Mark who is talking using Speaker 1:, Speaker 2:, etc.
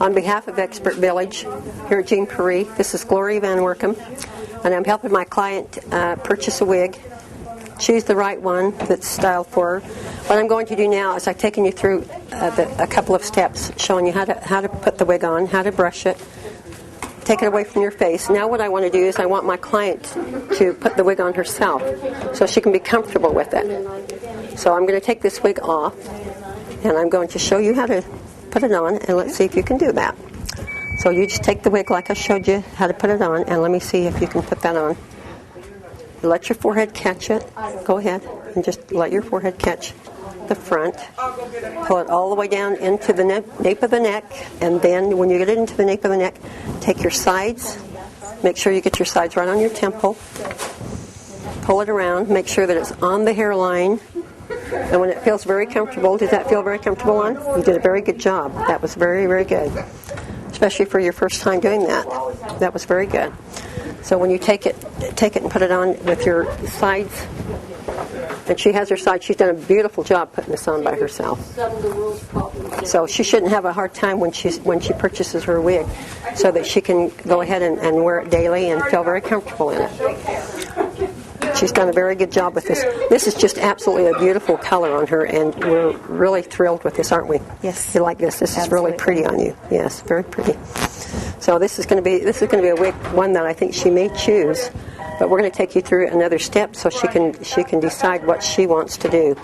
Speaker 1: On behalf of ExpertVillage here at Jean Paris, this is Gloria Van Workum, and I'm helping my client purchase a wig, choose the right one that's styled for her. What I'm going to do now is I've taken you through a couple of steps showing you how to put the wig on, how to brush it, take it away from your face. Now what I want to do is I want my client to put the wig on herself so she can be comfortable with it. So I'm going to take this wig off and I'm going to show you how to put it on, and let's see if you can do that. So you just take the wig like I showed you how to put it on, and let me see if you can put that on. Let your forehead catch it. Go ahead and just let your forehead catch the front. Pull it all the way down into the nape of the neck, and then when you get it into the nape of the neck, take your sides. Make sure you get your sides right on your temple. Pull it around. Make sure that it's on the hairline. And when it feels very comfortable, does that feel very comfortable on? You did a very good job. That was very, very good. Especially for your first time doing that. That was very good. So when you take it and put it on with your sides, and she has her sides, she's done a beautiful job putting this on by herself. So she shouldn't have a hard time when she purchases her wig, so that she can go ahead and wear it daily and feel very comfortable in it. She's done a very good job with this. This is just absolutely a beautiful color on her, and we're really thrilled with this, aren't we?
Speaker 2: Yes.
Speaker 1: You like this? This is really pretty on you. Yes, very pretty. So this is going to be a wig, one that I think she may choose, but we're going to take you through another step so she can decide what she wants to do.